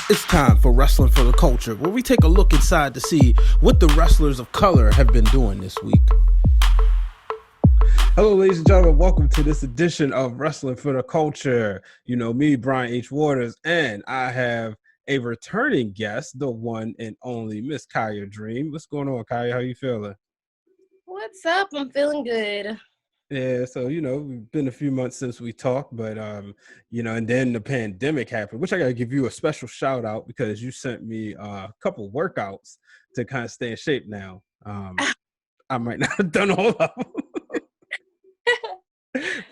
It's time for Wrestling for the Culture, where we take a look inside to see what the wrestlers of color have been doing this week. Hello, ladies and gentlemen. Welcome to this edition of Wrestling for the Culture. You know me, Brian H. Waters, and I have a returning guest, the one and only Miss Kiah Dream. What's going on, Kiah? How you feeling? What's up? I'm feeling good. Yeah, so we've been a few months since we talked, but and then the pandemic happened, which I gotta give you a special shout out because you sent me a couple workouts to kind of stay in shape now. I might not have done all of them,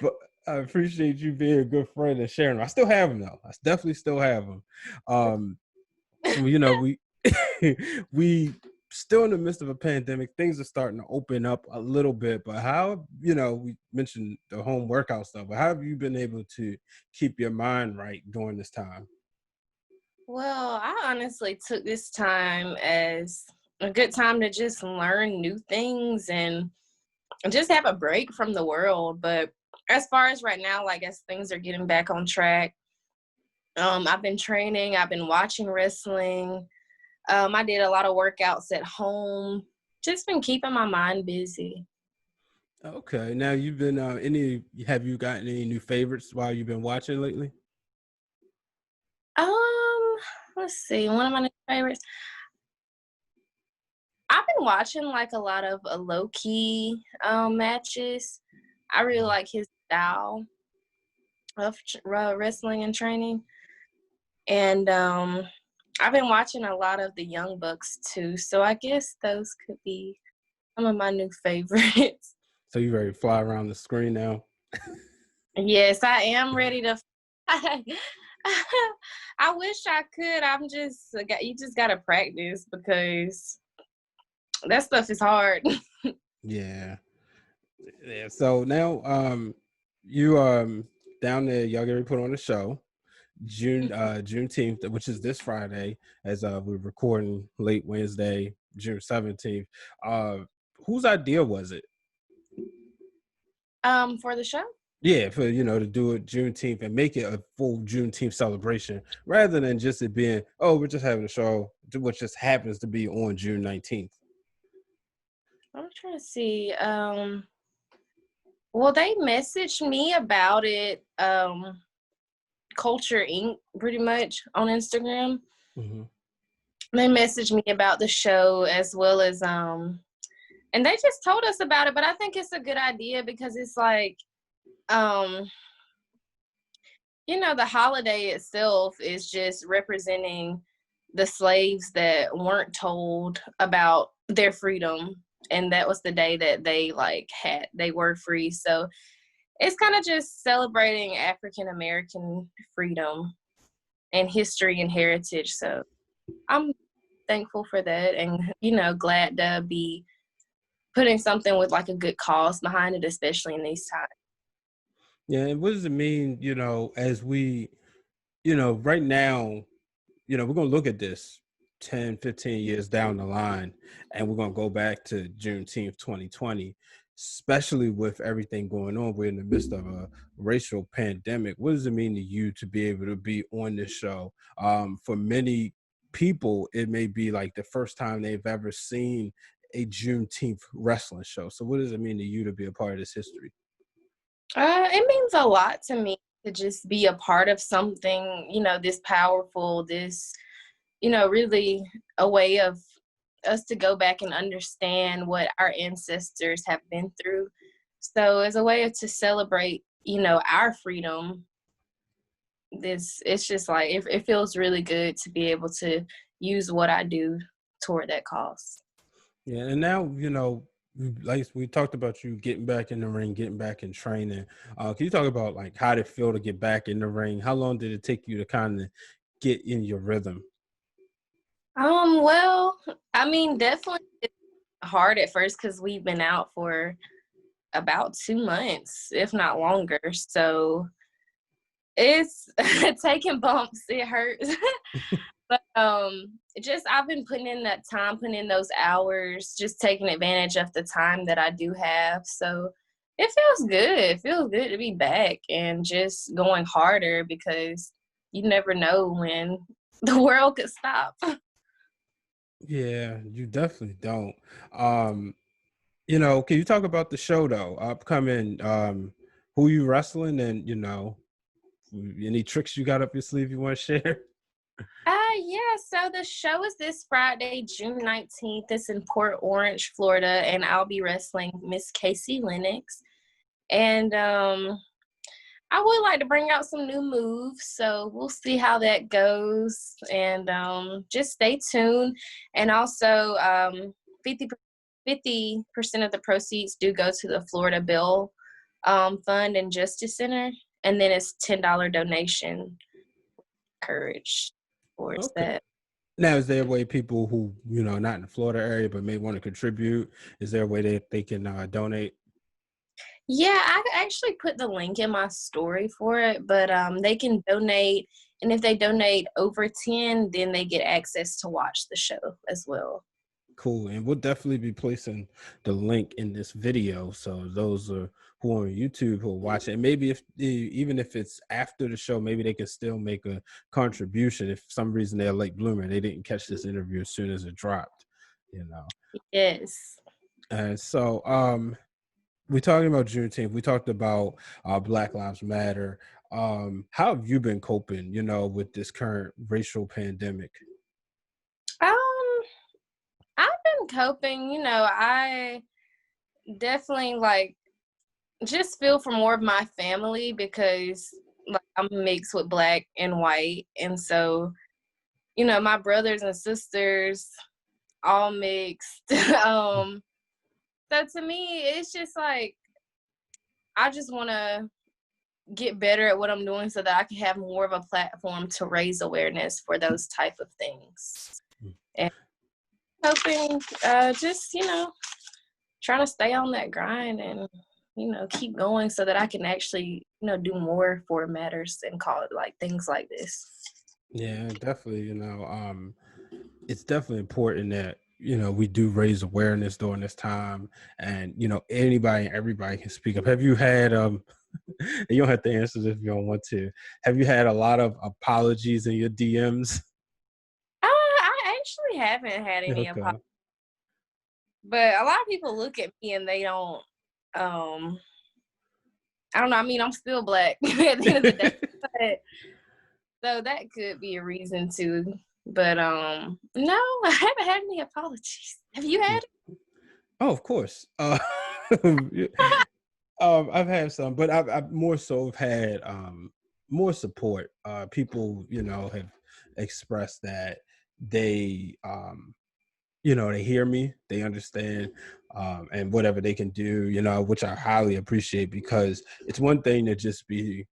but I appreciate you being a good friend and sharing them. I still have them though. I definitely still have them. We we still in the midst of a pandemic. Things are starting to open up a little bit, but how, we mentioned the home workout stuff, but how have you been able to keep your mind right during this time? Well, I honestly took this time as a good time to just learn new things and just have a break from the world. But as far as right now, like as things are getting back on track, I've been training, I've been watching wrestling. I did a lot of workouts at home, just been keeping my mind busy. Okay, now you've been have you gotten any new favorites while you've been watching lately? Um, let's see, one of my new favorites. I've been watching like a lot of low-key matches. I really like his style of wrestling and training. And I've been watching a lot of the Young Bucks too. So I guess those could be some of my new favorites. So you ready to fly around the screen now? Yes, I am ready to. I wish I could. You just got to practice because that stuff is hard. Yeah. So now you down there, y'all get ready to put on a show. Juneteenth, which is this Friday, as we're recording late Wednesday, June 17th. Whose idea was it? For the show? Yeah, for to do it Juneteenth and make it a full Juneteenth celebration rather than just it being, oh, we're just having a show, which just happens to be on June 19th. I'm trying to see. Well, they messaged me about it, Culture Inc. pretty much on Instagram. Mm-hmm. They messaged me about the show as well as and they just told us about it, but I think it's a good idea because it's like the holiday itself is just representing the slaves that weren't told about their freedom, and that was the day that they were free. So it's kind of just celebrating African American freedom and history and heritage. So I'm thankful for that and glad to be putting something with like a good cause behind it, especially in these times. Yeah, and what does it mean, as we, right now, we're going to look at this 10, 15 years down the line, and we're going to go back to Juneteenth 2020, especially with everything going on. We're in the midst of a racial pandemic. What does it mean to you to be able to be on this show? For many people, it may be like the first time they've ever seen a Juneteenth wrestling show. So what does it mean to you to be a part of this history? It means a lot to me to just be a part of something, this powerful, this, really a way of us to go back and understand what our ancestors have been through. So as a way to celebrate, our freedom, it's just like, it feels really good to be able to use what I do toward that cause. Yeah, and now, like we talked about you getting back in the ring, getting back in training. Can you talk about like how did it feel to get back in the ring? How long did it take you to kind of get in your rhythm? Well, I mean, definitely it's hard at first because we've been out for about 2 months, if not longer. So it's taking bumps. It hurts. But just I've been putting in that time, putting in those hours, just taking advantage of the time that I do have. So it feels good. It feels good to be back and just going harder because you never know when the world could stop. Yeah, you definitely don't. Can you talk about the show though? Upcoming, who you wrestling, and any tricks you got up your sleeve you want to share? Yeah, so the show is this Friday, June 19th. It's in Port Orange, Florida, and I'll be wrestling Miss Casey Lennox. And I would like to bring out some new moves, so we'll see how that goes. And just stay tuned. And also, 50% of the proceeds do go to the Florida Bill Fund and Justice Center. And then it's $10 donation. Courage towards Okay. that. Now, is there a way people who not in the Florida area but may want to contribute? Is there a way that they can donate? Yeah, I actually put the link in my story for it, but they can donate, and if they donate over 10, then they get access to watch the show as well. Cool, and we'll definitely be placing the link in this video, so those who are on YouTube who will watch it, and maybe even if it's after the show, maybe they can still make a contribution. If for some reason they're a late bloomer, they didn't catch this interview as soon as it dropped. Yes. And so, we're talking about Juneteenth. We talked about Black Lives Matter. How have you been coping, with this current racial pandemic? Um, I've been coping, I definitely just feel for more of my family because I'm mixed with Black and white. And so, my brothers and sisters all mixed. So to me, it's just I just want to get better at what I'm doing so that I can have more of a platform to raise awareness for those type of things. And hoping, just, trying to stay on that grind and, keep going so that I can actually, do more for matters and call it things like this. Yeah, definitely. It's definitely important that we do raise awareness during this time, and anybody and everybody can speak up. Have you had you don't have to answer this if you don't want to. Have you had a lot of apologies in your DMs? I actually haven't had any Okay. but a lot of people look at me and they don't. I don't know. I mean, I'm still Black at the end of the day, but so that could be a reason too. But no, I haven't had any apologies. Have you had? Oh, of course. I've had some, but I've more so have had more support. People, have expressed that they they hear me, they understand, and whatever they can do, which I highly appreciate, because it's one thing to just be,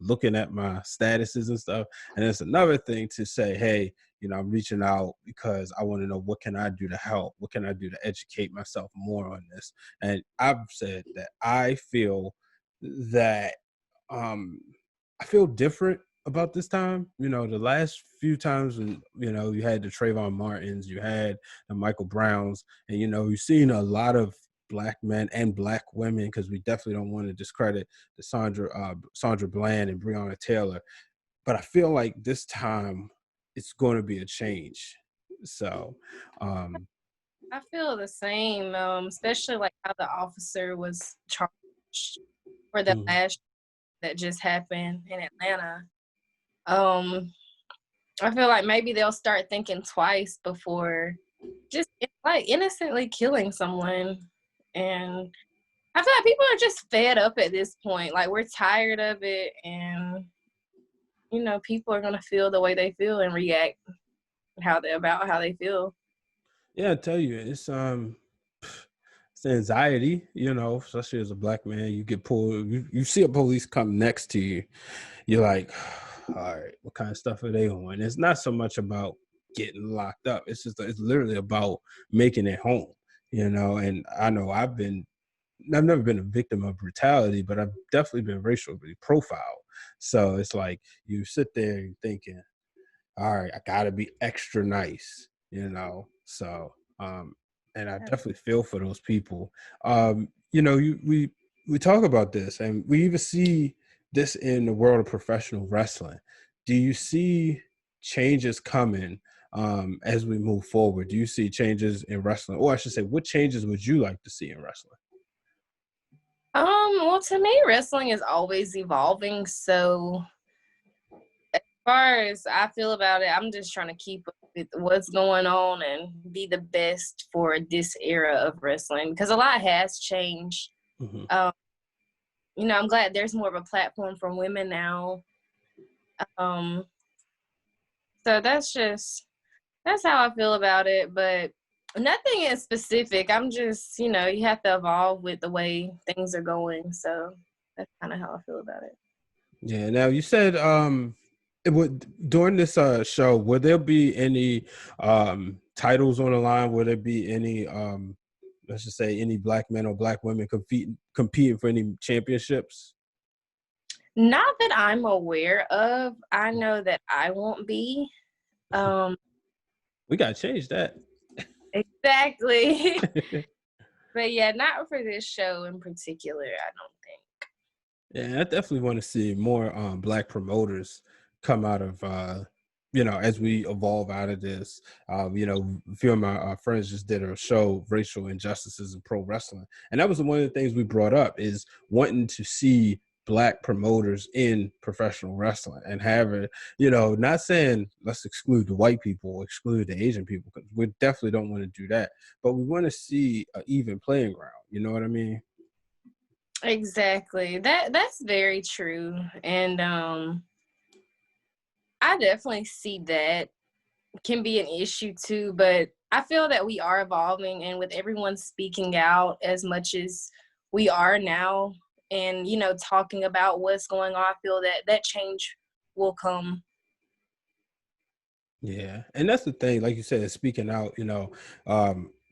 looking at my statuses and stuff, and it's another thing to say, hey, I'm reaching out because I want to know what can I do to help, what can I do to educate myself more on this. And I've said that I feel that I feel different about this time. The last few times when, you had the Trayvon Martins, you had the Michael Browns, and, you've seen a lot of Black men and Black women, because we definitely don't want to discredit the Sandra Bland and Breonna Taylor. But I feel like this time it's going to be a change. So, I feel the same, especially how the officer was charged for the mhm. last that just happened in Atlanta. I feel like maybe they'll start thinking twice before just innocently killing someone. And I feel like people are just fed up at this point. We're tired of it, and people are gonna feel the way they feel and react about how they feel. Yeah, I tell you, it's anxiety, especially as a Black man. You get pulled, you see a police come next to you, you're like, all right, what kind of stuff are they on? It's not so much about getting locked up. It's literally about making it home, and I know I've never been a victim of brutality, but I've definitely been racially profiled. So it's like you sit there and thinking, all right, I gotta be extra nice, So and I definitely feel for those people. We talk about this, and we even see this in the world of professional wrestling. Do you see changes coming as we move forward? Do you see changes in wrestling? Or I should say, what changes would you like to see in wrestling? Well, to me, wrestling is always evolving. So as far as I feel about it, I'm just trying to keep up with what's going on and be the best for this era of wrestling, because a lot has changed. Mm-hmm. I'm glad there's more of a platform for women now. So that's how I feel about it, but nothing is specific. I'm just, you have to evolve with the way things are going. So that's kind of how I feel about it. Yeah. Now you said it would during this show, would there be any titles on the line? Would there be any let's just say any black men or black women competing for any championships? Not that I'm aware of. I know that I won't be. We gotta change that. Exactly. But yeah, not for this show in particular, I don't think. Yeah, I definitely want to see more black promoters come out of as we evolve out of this. A few of my friends just did a show, Racial Injustices in Pro Wrestling, and that was one of the things we brought up is wanting to see black promoters in professional wrestling and have it, not saying let's exclude the white people, exclude the Asian people, because we definitely don't want to do that, but we want to see an even playing ground. You know what I mean? Exactly. That's very true. And I definitely see that can be an issue too, but I feel that we are evolving, and with everyone speaking out as much as we are now and, talking about what's going on, I feel that change will come. Yeah, and that's the thing, like you said, speaking out.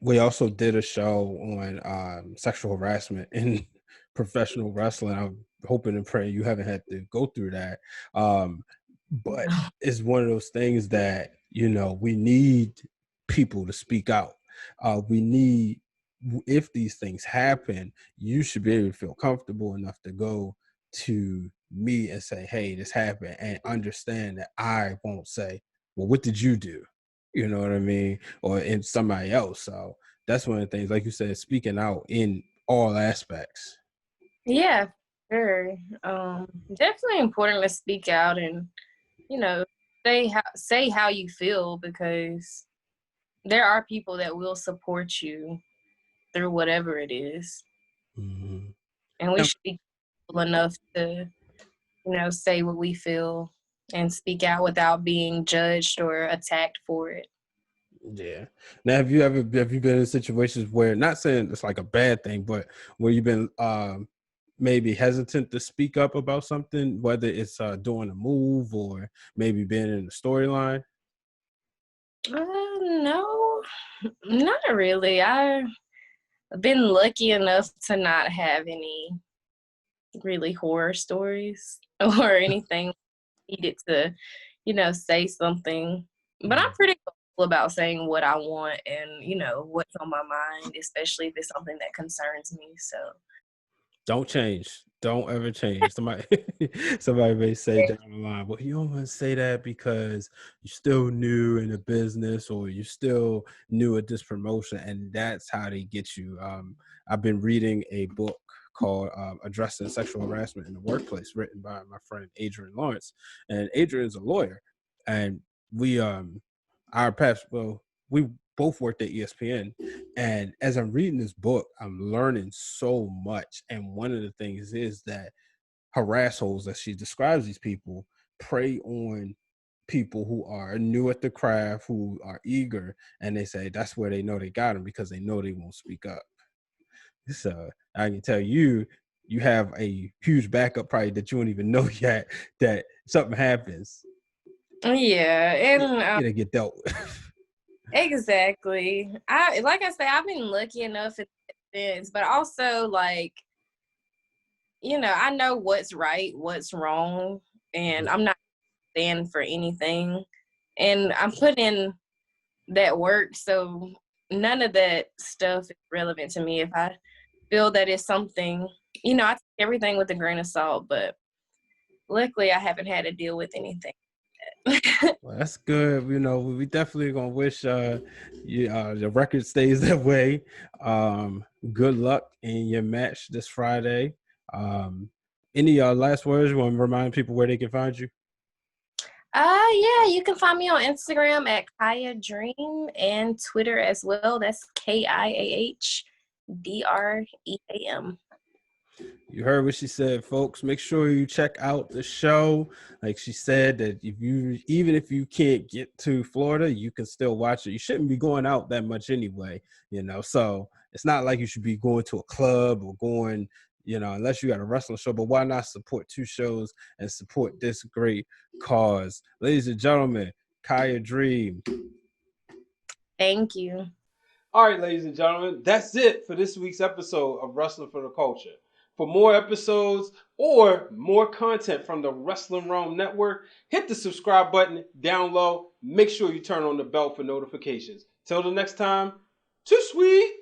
We also did a show on sexual harassment in professional wrestling. I'm hoping and praying you haven't had to go through that, but it's one of those things that we need people to speak out. We need, if these things happen, you should be able to feel comfortable enough to go to me and say, "Hey, this happened," and understand that I won't say, well, what did you do? You know what I mean? Or in somebody else. So that's one of the things, like you said, speaking out in all aspects. Yeah, sure. Definitely important to speak out and, you know, say how you feel, because there are people that will support you through whatever it is. Mm-hmm. And we should be cool enough to, say what we feel and speak out without being judged or attacked for it. Yeah. Now, have you been in situations where, not saying it's like a bad thing, but where you've been maybe hesitant to speak up about something, whether it's doing a move or maybe being in the storyline? No, not really. I've been lucky enough to not have any really horror stories or anything needed to, say something. But I'm pretty cool about saying what I want and, what's on my mind, especially if it's something that concerns me. So Don't change. Don't ever change. Somebody may say down the line, well, you don't want to say that because you're still new in the business or you're still new at this promotion, and that's how they get you. I've been reading a book called Addressing Sexual Harassment in the Workplace, written by my friend Adrian Lawrence. And Adrian is a lawyer. And our past, well, we both worked at ESPN. And as I'm reading this book, I'm learning so much. And one of the things is that harassholes, as she describes these people, prey on people who are new at the craft, who are eager, and they say that's where they know they got them because they know they won't speak up. So I can tell you, you have a huge backup probably that you don't even know yet that something happens. yeah, and It'll get dealt with. exactly. Like I say, I've been lucky enough in that sense, but also like, I know what's right, what's wrong, and I'm not standing for anything. And I'm putting that work, so none of that stuff is relevant to me. If I feel that it's something, I take everything with a grain of salt, but luckily I haven't had to deal with anything. Well, that's good. You know, we definitely gonna wish the record stays that way. Good luck in your match this Friday. Any last words? You want to remind people where they can find you? Yeah, you can find me on Instagram at Kiah Dream and Twitter as well. That's KIAHDREAM. You heard what she said, folks. Make sure you check out the show. Like she said, that even if you can't get to Florida, you can still watch it. You shouldn't be going out that much anyway, you know. So it's not like you should be going to a club or going, you know, unless you got a wrestling show. But why not support two shows and support this great cause? Ladies and gentlemen, Kiah Dream. Thank you. All right, ladies and gentlemen, that's it for this week's episode of Wrestling for the Culture. For more episodes or more content from the Wrestling Realm Network, hit the subscribe button down low. Make sure you turn on the bell for notifications. Till the next time, too sweet.